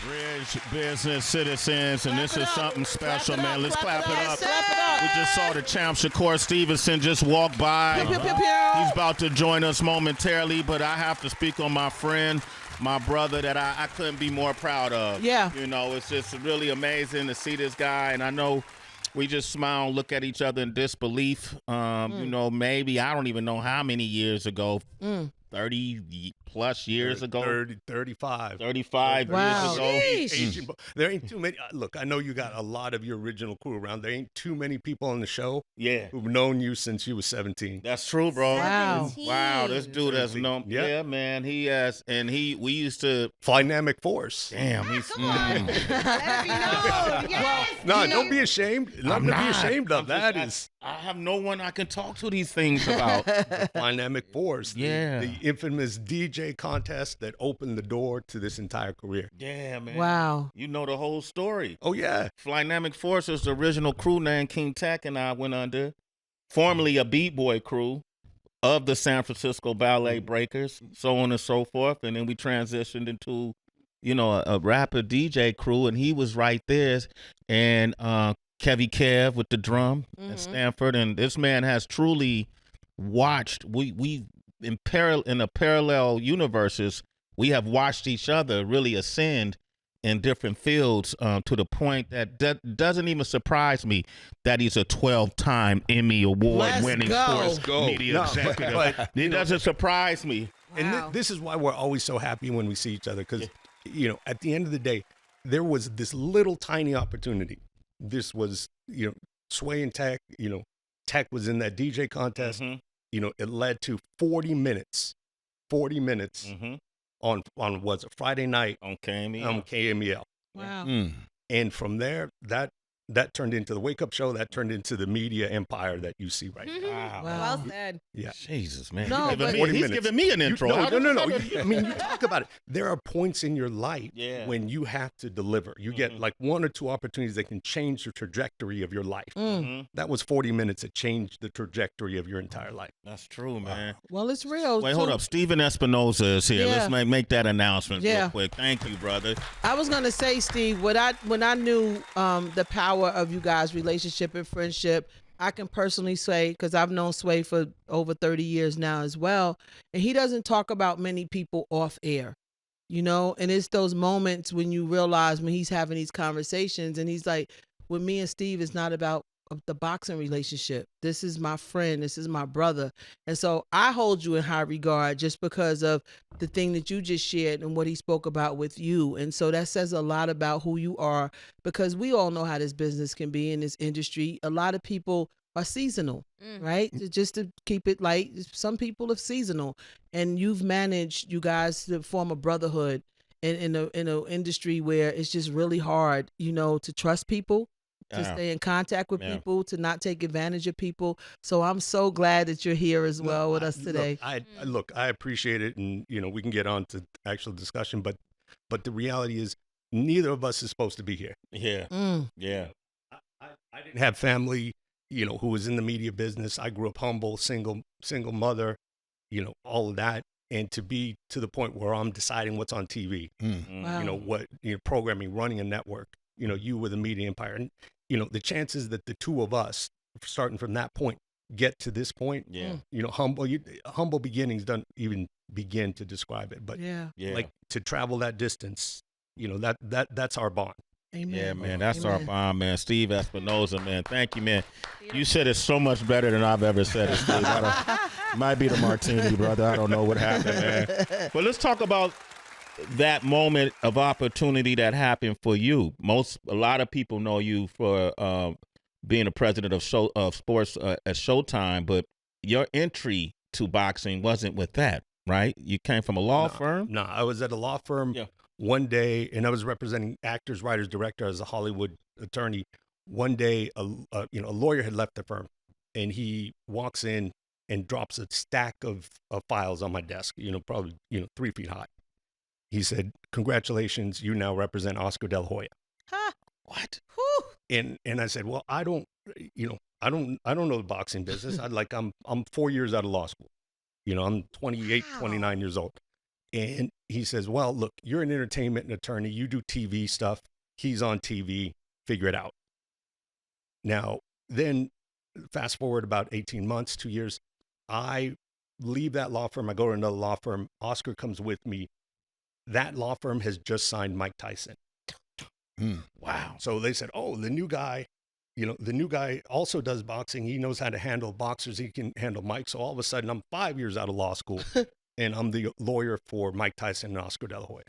Bridge business citizens, and this is something special, man. Let's clap it up. Clap it We just saw the champ Shakur Stevenson just walk by. He's about to join us momentarily, but I have to speak on my friend, my brother that I couldn't be more proud of. Yeah. You know, it's just really amazing to see this guy, and I know we just smile and look at each other in disbelief. You know, maybe, I don't even know how many years ago, 30 plus years ago. 35 Wow. years ago. Asian, there ain't too many. Look, I know you got a lot of your original crew around. There ain't too many people on the show who've known you since you was 17. That's true, bro. Wow. Wow, this dude has known. Yeah, man, he has, and we used to. Dynamic Force. Damn, he's. Come on. Let it be known. Yes. No, don't be ashamed. Nothing to be ashamed of. I have no one I can talk to these things about. Dynamic Force. Yeah. The infamous DJ contest that opened the door to this entire career. Yeah, man. Wow. You know the whole story. Oh, yeah. Dynamic Force is the original crew name King Tech and I went under, formerly a B-boy crew of the San Francisco Ballet Breakers, so on and so forth. And then we transitioned into, you know, a rapper DJ crew, and he was right there. And Kevy Kev with the drum at Stanford. And this man has truly watched, we in a parallel universes, we have watched each other really ascend in different fields to the point that doesn't even surprise me that he's a 12-time Emmy Award-winning sports media executive. It doesn't surprise me. And this is why we're always so happy when we see each other, because, you know, at the end of the day, there was this little tiny opportunity. This was, you know, Sway and Tech, you know, Tech was in that DJ contest. You know, it led to 40 minutes on was a Friday night on KMEL. KMEL. Wow. And from there, that turned into the Wake Up Show. That turned into the media empire that you see right now. Wow. Well said. Yeah. Jesus, man. No, He's giving me an intro. No. I mean, you talk about it. There are points in your life when you have to deliver. You get like one or two opportunities that can change the trajectory of your life. That was 40 minutes that changed the trajectory of your entire life. That's true, man. Well, it's real. Wait, hold up. Stephen Espinoza is here. Yeah. Let's make that announcement real quick. Thank you, brother. I was gonna say, Steve, when I knew the power of you guys' relationship and friendship, I can personally say, because I've known Sway for over 30 years now as well, and he doesn't talk about many people off air, you know, and it's those moments when you realize when he's having these conversations and he's like, with me and Steve, it's not about the boxing relationship. This is my friend. This is my brother. And so I hold you in high regard just because of the thing that you just shared and what he spoke about with you. And so that says a lot about who you are, because we all know how this business can be in this industry. A lot of people are seasonal, right? Just to keep it light. Some people are seasonal, and you've managed, you guys, to form a brotherhood in an industry where it's just really hard, you know, to trust people, to stay in contact with people, to not take advantage of people. So I'm so glad that you're here as well with us today. Look, I appreciate it, and you know, we can get on to actual discussion, but the reality is neither of us is supposed to be here. Yeah. Yeah. I didn't have family, you know, who was in the media business. I grew up humble, single mother, you know, all of that. And to be to the point where I'm deciding what's on TV, Wow. you know, what, you know, programming, running a network, you know, you with a media empire. And, you know, the chances that the two of us, starting from that point, get to this point, you know, humble beginnings don't even begin to describe it. But like to travel that distance, you know, that's our bond. Amen. Yeah, man, that's our bond, man. Steve Espinoza, man. Thank you, man. You said it so much better than I've ever said it, Steve. Might be the martini, brother. I don't know what happened, man. But let's talk about that moment of opportunity that happened for you. A lot of people know you for being the president of sports at Showtime, but your entry to boxing wasn't with that, right? You came from a law firm? No, I was at a law firm one day, and I was representing actors, writers, director as a Hollywood attorney. One day, a lawyer had left the firm, and he walks in and drops a stack of files on my desk, you know, probably, you know, 3 feet high. He said, "Congratulations, you now represent Oscar De La Hoya." Huh? What? And I said, "Well, I don't know the boxing business. I'm 4 years out of law school. You know, I'm 28, 29 years old." And he says, well, look, you're an entertainment attorney. You do TV stuff. He's on TV. Figure it out. Now, then fast forward about 18 months, 2 years, I leave that law firm. I go to another law firm. Oscar comes with me. That law firm has just signed Mike Tyson. Wow. So they said, oh, the new guy also does boxing. He knows how to handle boxers. He can handle Mike. So all of a sudden, I'm 5 years out of law school, and I'm the lawyer for Mike Tyson and Oscar De La Hoya.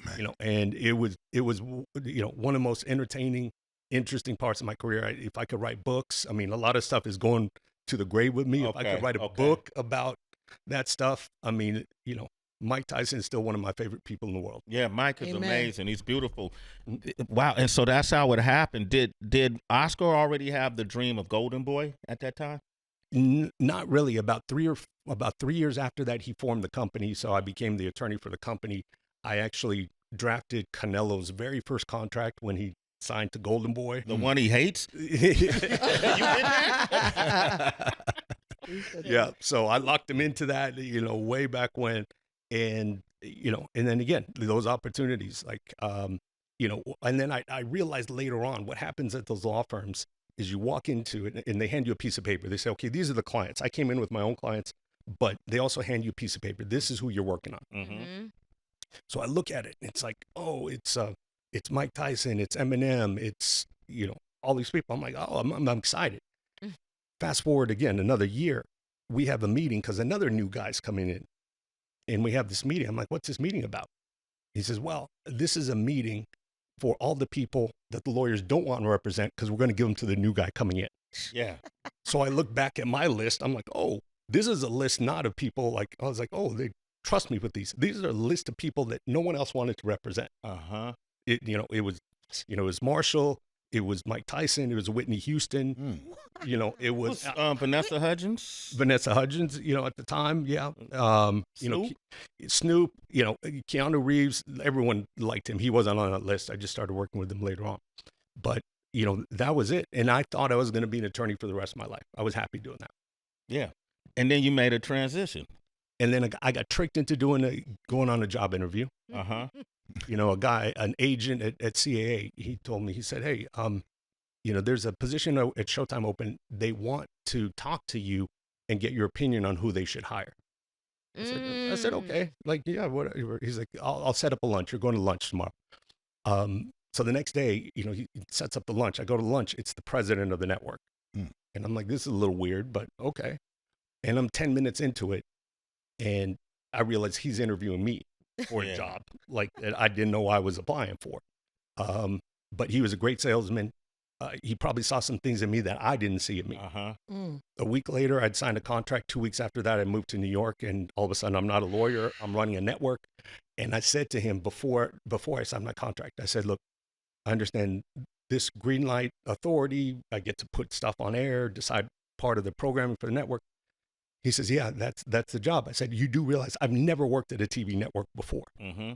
Man. And it was one of the most entertaining, interesting parts of my career. If I could write books, I mean, a lot of stuff is going to the grave with me. If I could write a book about that stuff, I mean, Mike Tyson is still one of my favorite people in the world. Yeah, Mike is amazing. He's beautiful. Wow. And so that's how it happened. Did Oscar already have the dream of Golden Boy at that time? Not really. About 3 years after that, he formed the company. So I became the attorney for the company. I actually drafted Canelo's very first contract when he signed to Golden Boy. The one he hates? You did that? Yeah. So I locked him into that, way back when. And, and then again, those opportunities, and then I realized later on what happens at those law firms is you walk into it and they hand you a piece of paper. They say, okay, these are the clients. I came in with my own clients, but they also hand you a piece of paper. This is who you're working on. Mm-hmm. So I look at it and it's like, oh, it's Mike Tyson, it's Eminem, it's, all these people. I'm like, oh, I'm excited. Fast forward again, another year, we have a meeting because another new guy's coming in. And we have this meeting. I'm like, what's this meeting about? He says, well, this is a meeting for all the people that the lawyers don't want to represent because we're going to give them to the new guy coming in. Yeah. So I look back at my list. I'm like, oh, this is a list not of people I was like, oh, they trust me with these. These are a list of people that no one else wanted to represent. Uh-huh. It was Marshall. It was Mike Tyson. It was Whitney Houston. It was Vanessa Hudgens. Vanessa Hudgens, at the time, yeah. Snoop? Snoop, Keanu Reeves, everyone liked him. He wasn't on that list. I just started working with him later on. But, that was it. And I thought I was going to be an attorney for the rest of my life. I was happy doing that. Yeah. And then you made a transition. And then I got tricked into going on a job interview. Uh-huh. An agent at CAA, he told me, he said, hey, there's a position at Showtime open. They want to talk to you and get your opinion on who they should hire. I said, okay, yeah, whatever. He's like, I'll set up a lunch. You're going to lunch tomorrow. So the next day, he sets up the lunch. I go to lunch. It's the president of the network. And I'm like, this is a little weird, but okay. And I'm 10 minutes into it. And I realize he's interviewing me for a job that I didn't know I was applying for. But he was a great salesman. He probably saw some things in me that I didn't see in me. Uh-huh. A week later, I'd signed a contract. 2 weeks after that, I moved to New York, and all of a sudden, I'm not a lawyer. I'm running a network. And I said to him before I signed my contract, I said, look, I understand this green light authority. I get to put stuff on air, decide part of the programming for the network. He says, yeah, that's the job. I said, you do realize I've never worked at a TV network before. Mm-hmm.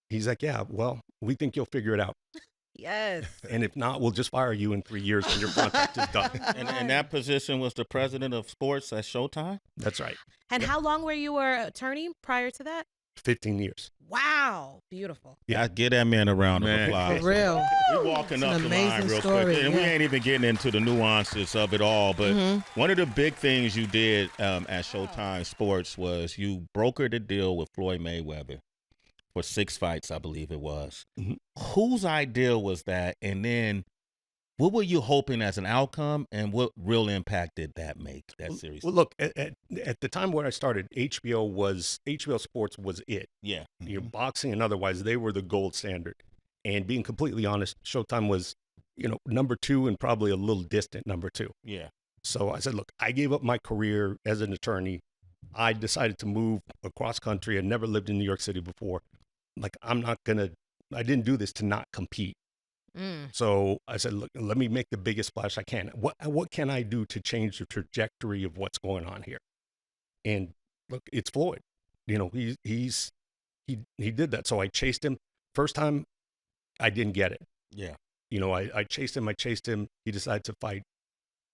He's like, yeah, well, we think you'll figure it out. Yes. And if not, we'll just fire you in 3 years when your contract is done. And that position was the president of sports at Showtime? That's right. And how long were you an attorney prior to that? 15 years. Wow. Beautiful. Yeah, give that man a round of applause. For real. We're walking up the line real story, quick, and we ain't even getting into the nuances of it all. But one of the big things you did at Showtime Sports was you brokered a deal with Floyd Mayweather for 6 fights, I believe it was. Mm-hmm. Whose idea was that? And then what were you hoping as an outcome, and what real impact did that make, that series? Well, look, at the time where I started, HBO Sports was it. Yeah. Boxing and otherwise, they were the gold standard. And being completely honest, Showtime was, number 2 and probably a little distant number 2. Yeah. So I said, look, I gave up my career as an attorney. I decided to move across country. I'd never lived in New York City before. I didn't do this to not compete. So I said, look, let me make the biggest splash I can. What can I do to change the trajectory of what's going on here? And look, it's Floyd. He did that. So I chased him. First time, I didn't get it. Yeah. I chased him. He decided to fight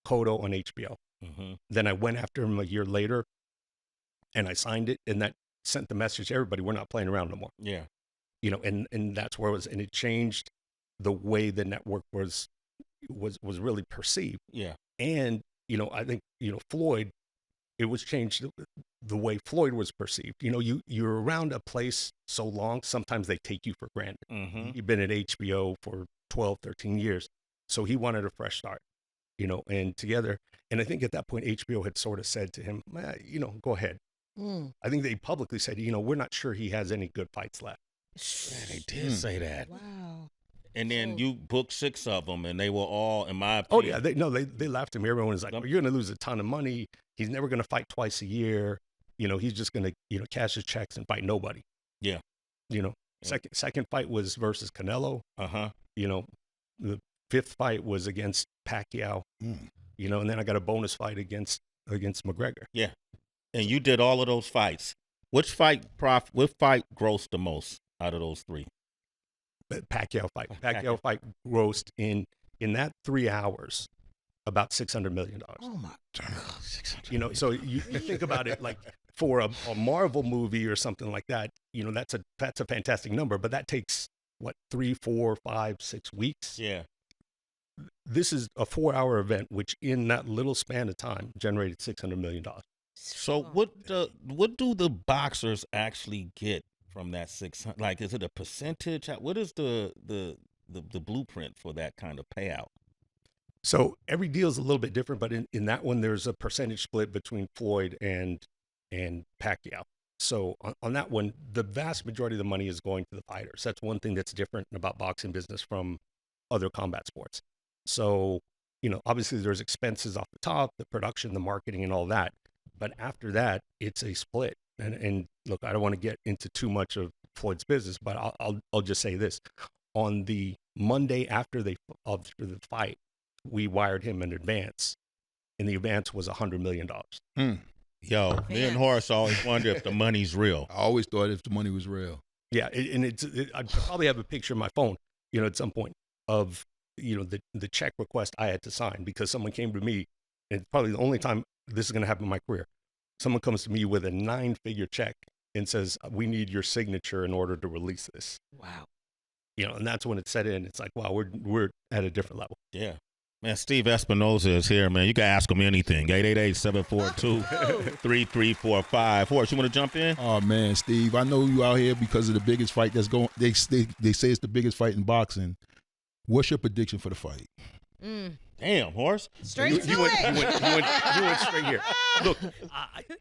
Cotto on HBO. Mm-hmm. Then I went after him a year later, and I signed it. And that sent the message to everybody, we're not playing around no more. Yeah. And that's where it was, and it changed the way the network was really perceived. Yeah. And, I think, Floyd, it was changed the way Floyd was perceived. You're around a place so long, sometimes they take you for granted. Mm-hmm. You've been at HBO for 12, 13 years. So he wanted a fresh start, and together. And I think at that point, HBO had sort of said to him, go ahead. I think they publicly said, we're not sure he has any good fights left. Yeah, they did say that. Wow. And then you booked 6 of them, and they were all, in my Oh, opinion. yeah. They laughed at me. Everyone was like, you're going to lose a ton of money. He's never going to fight twice a year. He's just going to, cash his checks and fight nobody. Yeah. Second fight was versus Canelo. Uh-huh. The 5th fight was against Pacquiao. And then I got a bonus fight against McGregor. Yeah. And you did all of those fights. What fight grossed the most out of those 3? Pacquiao fight. Pacquiao fight grossed in that 3 hours about $600 million. Oh my God. So you think about it, like for a Marvel movie or something like that, that's a fantastic number, but that takes what, 3, 4, 5, 6 weeks? Yeah. This is a 4-hour event, which in that little span of time generated $600 million. So what do the boxers actually get from that 600? Like, is it a percentage? What is the blueprint for that kind of payout? So every deal is a little bit different, but in that one, there's a percentage split between Floyd and Pacquiao. So on that one, the vast majority of the money is going to the fighters. That's one thing that's different about boxing business from other combat sports. So, obviously there's expenses off the top, the production, the marketing, and all that. But after that, it's a split. And look, I don't want to get into too much of Floyd's business, but I'll just say this: on the Monday after the fight, we wired him an advance, and the advance was $100 million. Yo, me and Horace always wonder if the money's real. I always thought if the money was real. Yeah, I probably have a picture on my phone, at some point of the check request I had to sign because someone came to me, and probably the only time this is going to happen in my career. Someone comes to me with a 9-figure check and says, "We need your signature in order to release this." Wow. And that's when it set in. It's like, wow, we're at a different level. Yeah. Man, Steve Espinoza is here, man. You can ask him anything. 888-742-3345. Horace, you want to jump in? Oh, man, Steve, I know you out here because of the biggest fight that's going. They say it's the biggest fight in boxing. What's your prediction for the fight? Damn, Horace. Straight to You went it. straight here. Look,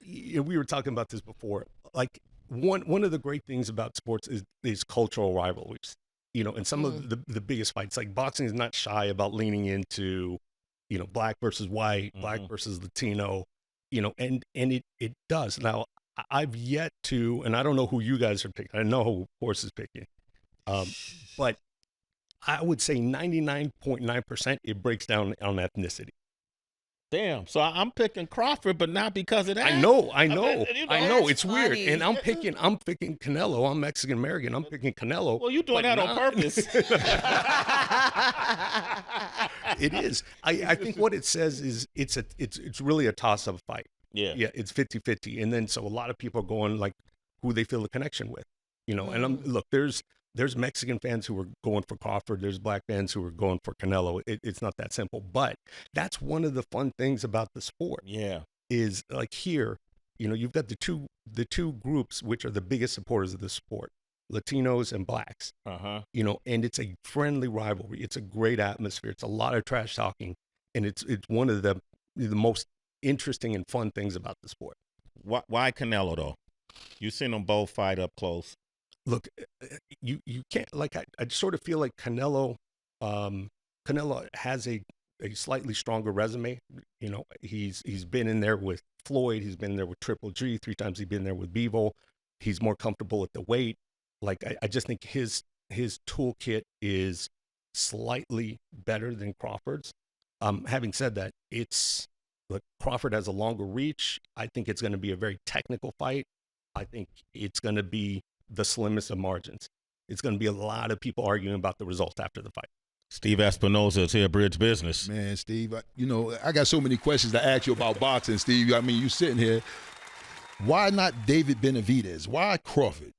we were talking about this before. Like one of the great things about sports is cultural rivalries. And some of the biggest fights, like boxing is not shy about leaning into, black versus white, black versus Latino, and it does. Now, I've yet to, and I don't know who you guys are picking. I know who Horace is picking. But I would say 99.9% it breaks down on ethnicity. Damn. So I'm picking Crawford, but not because of that. I know. That's It's weird. funny. And I'm picking Canelo. I'm Mexican American. I'm picking Canelo. Well, you're doing that on purpose. It is. I think what it says is it's really a toss-up fight. Yeah. Yeah, it's 50-50. And then so a lot of people are going like who they feel a connection with. And look, there's Mexican fans who are going for Crawford. There's black fans who are going for Canelo. It's not that simple. But that's one of the fun things about the sport. Yeah. Is like here, you've got the two groups which are the biggest supporters of the sport, Latinos and blacks. Uh-huh. And it's a friendly rivalry. It's a great atmosphere. It's a lot of trash talking, and it's one of the most interesting and fun things about the sport. Why Canelo though? You've seen them both fight up close. Look, you can't, like, I sort of feel like Canelo has a slightly stronger resume. He's been in there with Floyd. He's been there with Triple G 3 times. He's been there with Bivol. He's more comfortable at the weight. Like, I just think his toolkit is slightly better than Crawford's. Having said that, look, Crawford has a longer reach. I think it's going to be a very technical fight. I think it's going to be the slimmest of margins. It's going to be a lot of people arguing about the result after the fight. Steve Espinoza is here, Bridge Business. Man, Steve, I got so many questions to ask you about boxing, Steve. I mean, you sitting here. Why not David Benavidez? Why Crawford?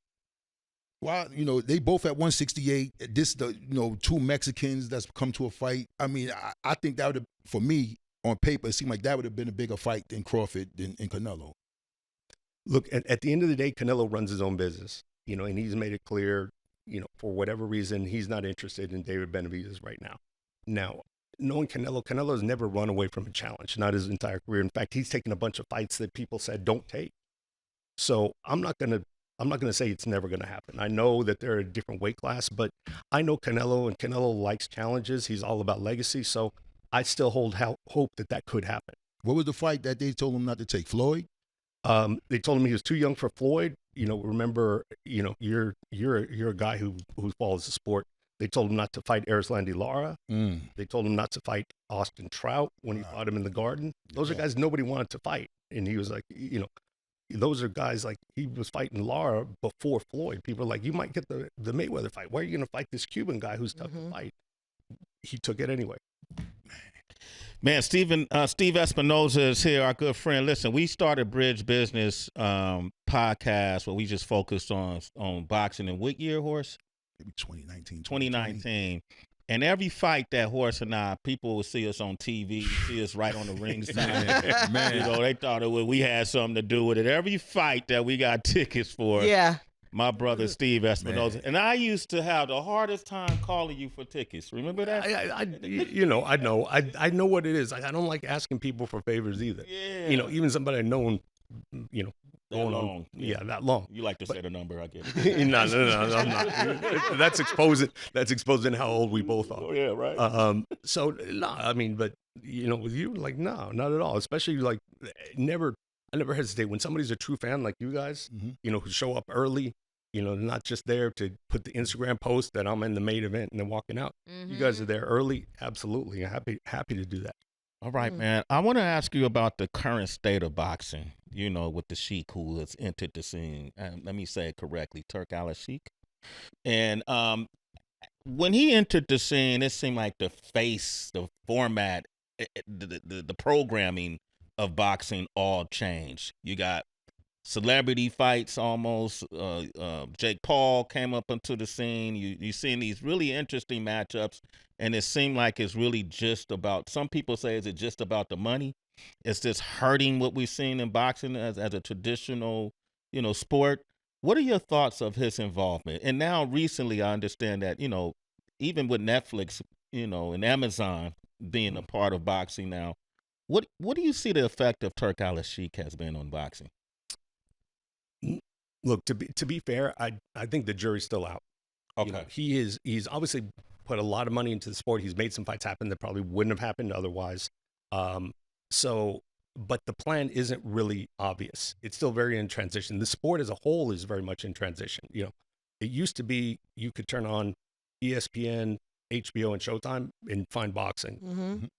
Why, they both at 168. This, two Mexicans that's come to a fight. I mean, I think that would have, for me, on paper, it seemed like that would have been a bigger fight than Crawford and Canelo. Look, at the end of the day, Canelo runs his own business, and he's made it clear, for whatever reason, he's not interested in David Benavidez right now. Now, knowing Canelo has never run away from a challenge, not his entire career. In fact, he's taken a bunch of fights that people said don't take. So I'm not gonna say it's never gonna happen. I know that they're a different weight class, but I know Canelo, and Canelo likes challenges. He's all about legacy, so I still hold hope that could happen. What was the fight that they told him not to take? Floyd? They told him he was too young for Floyd. Remember, you're a guy who follows the sport. They told him not to fight Erislandy Lara. They told him not to fight Austin Trout when he fought him in the Garden. Those are guys nobody wanted to fight, and he was like, those are guys like he was fighting Lara before Floyd. People are like, you might get the Mayweather fight. Why are you going to fight this Cuban guy who's tough to fight? He took it anyway. Man, Steve Espinoza is here, our good friend. Listen, we started Bridge Business podcast where we just focused on boxing. In what year, Horse? Maybe 2019. 2019. And every fight that Horse and I, people would see us on TV, see us right on the ring side. Man. They thought we had something to do with it. Every fight that we got tickets for. Yeah. My brother Steve Espinoza. And I used to have the hardest time calling you for tickets. Remember that? I know. I know what it is. I don't like asking people for favors either. Yeah. Even somebody I know, That long. That long. You like to say the number, I get it. No, I'm not. That's exposing how old we both are. Oh, yeah, right. So no, I mean, but with you, like, no, not at all. Especially like, I never hesitate when somebody's a true fan like you guys. Who show up early. Not just there to put the Instagram post that I'm in the main event and then walking out. You guys are there early. Absolutely, happy to do that. All right, man. I want to ask you about the current state of boxing, with the Sheik who has entered the scene. Let me say it correctly, Turk Al-Sheik. And when he entered the scene, it seemed like the face, the format, the programming of boxing all changed. You got celebrity fights almost. Jake Paul came up onto the scene. You seen these really interesting matchups. And it seemed like it's really just about, some people say, is it just about the money? It's just hurting what we've seen in boxing as a traditional, sport. What are your thoughts of his involvement? And now recently I understand that, even with Netflix, and Amazon being a part of boxing now, what do you see the effect of Turk Al-Sheik has been on boxing? Look, to be fair, I think the jury's still out. Okay. He's obviously put a lot of money into the sport. He's made some fights happen that probably wouldn't have happened otherwise. But the plan isn't really obvious. It's still very in transition. The sport as a whole is very much in transition. It used to be you could turn on ESPN, HBO, and Showtime and find boxing.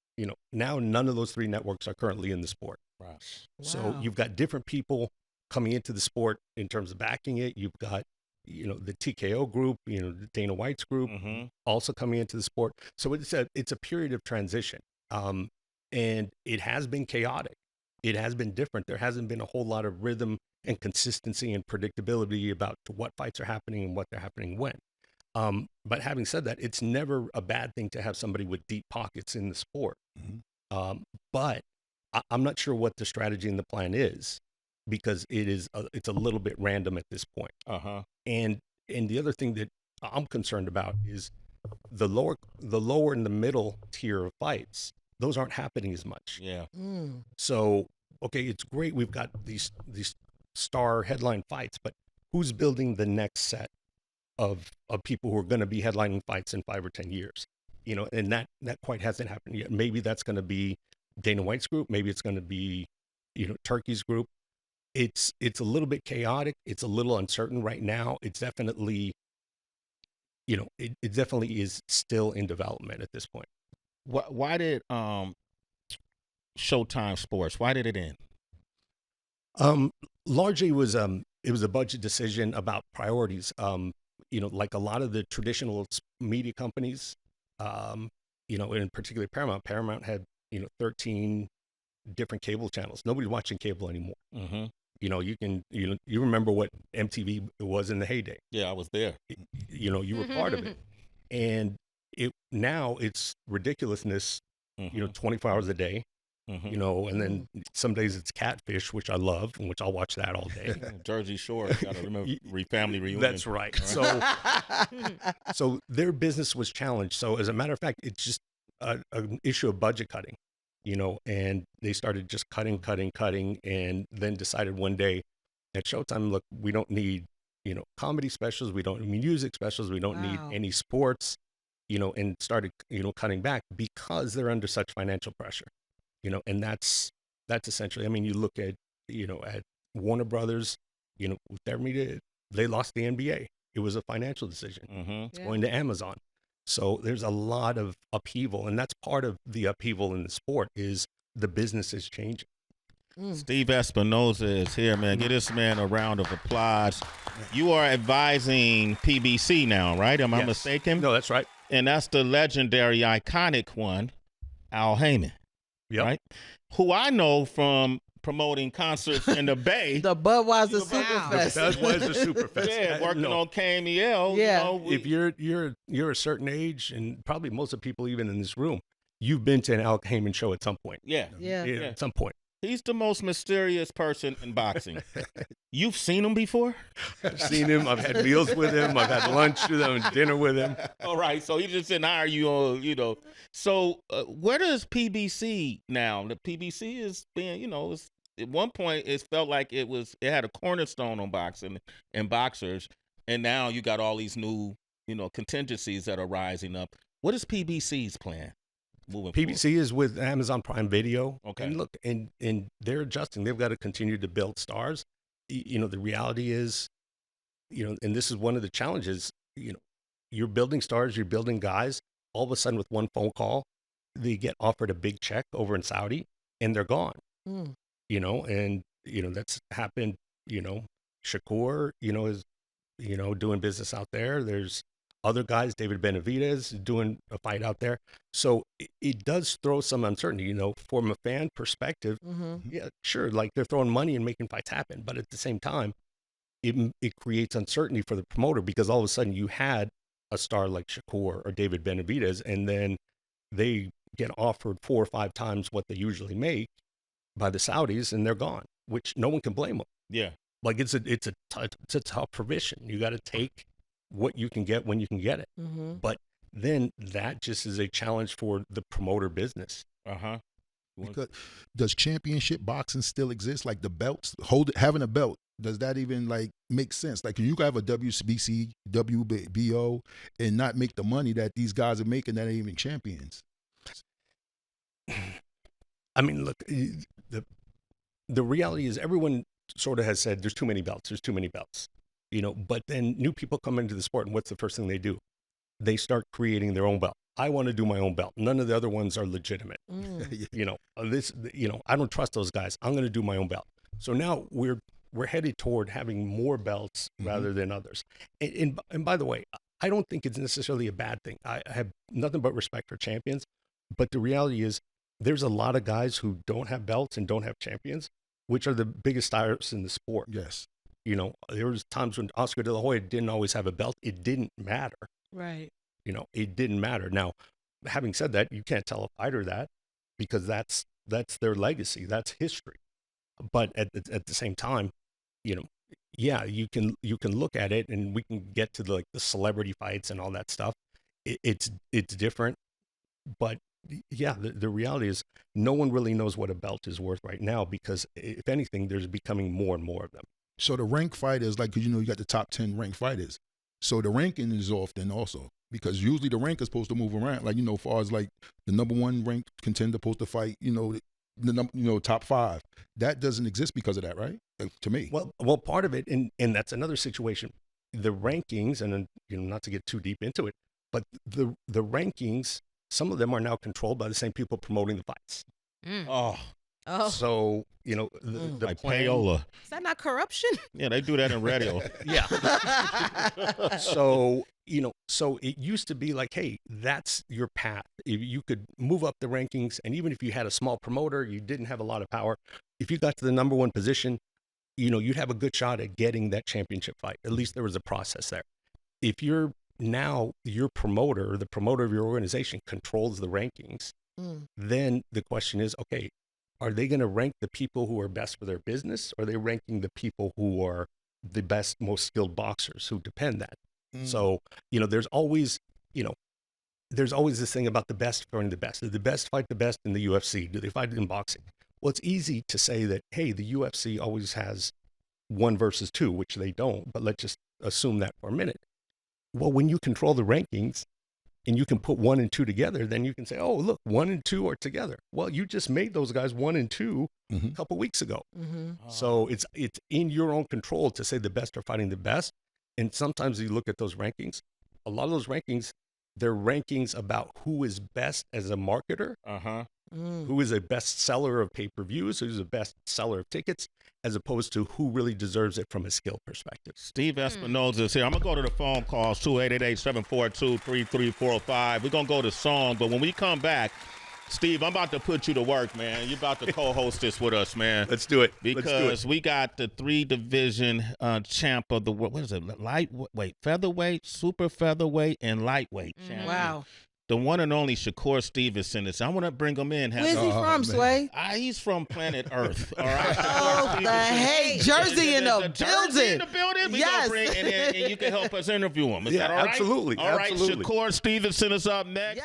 Now none of those three networks are currently in the sport. Right. So you've got different people coming into the sport in terms of backing it. You've got, the TKO group, the Dana White's group also coming into the sport. So it's a period of transition. And it has been chaotic. It has been different. There hasn't been a whole lot of rhythm and consistency and predictability about what fights are happening and what they're happening when. But having said that, it's never a bad thing to have somebody with deep pockets in the sport. But I'm not sure what the strategy and the plan is, because it's a little bit random at this point. And the other thing that I'm concerned about is the lower and the middle tier of fights. Those aren't happening as much. Yeah. So, okay, it's great. We've got these star headline fights, but who's building the next set of people who are going to be headlining fights in 5 or 10 years? And that quite hasn't happened yet. Maybe that's going to be Dana White's group. Maybe it's going to be, Turkey's group. It's a little bit chaotic. It's a little uncertain right now. It's definitely, it definitely is still in development at this point. Why did Showtime Sports, why did it end? Largely it was a budget decision about priorities. Like a lot of the traditional media companies, in particular Paramount had 13 different cable channels. Nobody's watching cable anymore. You remember what MTV was in the heyday. Yeah, I was there. You were part of it. And now it's ridiculousness, 24 hours a day, and then some days it's Catfish, which I love, and which I'll watch that all day. Jersey Shore, got to remember family reunion. That's right. So their business was challenged. So as a matter of fact, it's just an issue of budget cutting, and they started just cutting, and then decided one day at Showtime, look, we don't need, comedy specials. We don't need music specials. We don't need any sports, and started, cutting back because they're under such financial pressure, and that's essentially, I mean, you look at, at Warner Brothers, with their media, they lost the NBA. It was a financial decision. It's going to Amazon. So there's a lot of upheaval, and that's part of the upheaval in the sport is the business is changing. Steve Espinoza is here, man. Give this man a round of applause. You are advising PBC now, right? Am I mistaken? No, that's right. And that's the legendary, iconic one, Al Heyman, right? Who I know from promoting concerts in the Bay. The Budweiser Superfest. The Budweiser Superfest. Yeah, working on KMEL. Yeah. If you're a certain age, and probably most of the people even in this room, you've been to an Al Heyman show at some point. Yeah. At some point. He's the most mysterious person in boxing. You've seen him before? I've seen him. I've had meals with him. I've had lunch with him, dinner with him. All right. So he just didn't hire you on, So where does PBC now? The PBC is being, at one point it felt like it had a cornerstone on boxing and boxers. And now you got all these new, contingencies that are rising up. What is PBC's plan? PBC is with Amazon Prime Video. Okay. And look, and they're adjusting. They've got to continue to build stars. The reality is, and this is one of the challenges, you're building stars, you're building guys. All of a sudden with one phone call, they get offered a big check over in Saudi and they're gone. And, that's happened, Shakur, is, doing business out there. There's other guys, David Benavidez, doing a fight out there. So it does throw some uncertainty, from a fan perspective. Yeah, sure. Like they're throwing money and making fights happen. But at the same time, it creates uncertainty for the promoter because all of a sudden you had a star like Shakur or David Benavidez, and then they get offered 4 or 5 times what they usually make by the Saudis and they're gone, which no one can blame them. Yeah. Like it's a tough provision. You got to take what you can get when you can get it. But then that just is a challenge for the promoter business. Because does championship boxing still exist? Like the belts, having a belt, does that even make sense? Like, can you have a WBC, WBO, and not make the money that these guys are making that ain't even champions? I mean, look, the reality is everyone sort of has said there's too many belts. But then new people come into the sport, and what's the first thing they do? They start creating their own belt. I want to do my own belt. None of the other ones are legitimate. I don't trust those guys. I'm going to do my own belt. So now we're headed toward having more belts rather than others. And by the way, I don't think it's necessarily a bad thing. I have nothing but respect for champions, but the reality is there's a lot of guys who don't have belts and don't have champions, which are the biggest stars in the sport. Yes. There was times when Oscar De La Hoya didn't always have a belt. It didn't matter. Right. It didn't matter. Now, having said that, you can't tell a fighter that because that's their legacy. That's history. But at the same time, yeah, you can look at it and we can get to the celebrity fights and all that stuff. It's different. But yeah, the reality is no one really knows what a belt is worth right now because if anything, there's becoming more and more of them. So the ranked fighters, you got the top 10 ranked fighters. So the ranking is off then also because usually the rank is supposed to move around. As far as the number 1 ranked contender supposed to fight, the top 5. That doesn't exist because of that, right? To me. Well, part of it, and that's another situation. The rankings, and not to get too deep into it, but the rankings, some of them are now controlled by the same people promoting the fights. Oh. So, the like payola. Is that not corruption? Yeah, they do that in radio. Yeah. So it used to be like, hey, that's your path. If you could move up the rankings, and even if you had a small promoter, you didn't have a lot of power. If you got to the number 1 position, you'd have a good shot at getting that championship fight. At least there was a process there. If your promoter, the promoter of your organization, controls the rankings, then the question is, okay, are they going to rank the people who are best for their business, or are they ranking the people who are the best, most skilled boxers who depend that? So, there's always this thing about the best fighting the best. Do the best fight the best in the UFC? Do they fight in boxing? Well, it's easy to say that, hey, the UFC always has 1 versus 2, which they don't, but let's just assume that for a minute. Well, when you control the rankings and you can put 1 and 2 together, then you can say, oh, look, 1 and 2 are together. Well, you just made those guys 1 and 2 a couple weeks ago. So it's in your own control to say the best are fighting the best. And sometimes you look at those rankings, a lot of those rankings, they're rankings about who is best as a marketer, who is a best seller of pay-per-views, who's a best seller of tickets, as opposed to who really deserves it from a skill perspective. Steve Espinoza is here. I'm going to go to the phone calls, 288-742-3345. We're going to go to song, but when we come back, Steve, I'm about to put you to work, man. You're about to co-host this with us, man. Let's do it. Because we got the 3-division champ of the world. What is it? Lightweight, featherweight, super featherweight, and lightweight champion. Wow. The one and only Shakur Stevenson. I want to bring him in. Where's he from, Sway? He's from planet Earth. All right. Oh, the hey, Jersey in the building. Jersey in the building. Yes. And you can help us interview him. Is that all right? Absolutely. All right. Absolutely. Shakur Stevenson is up next. Yeah.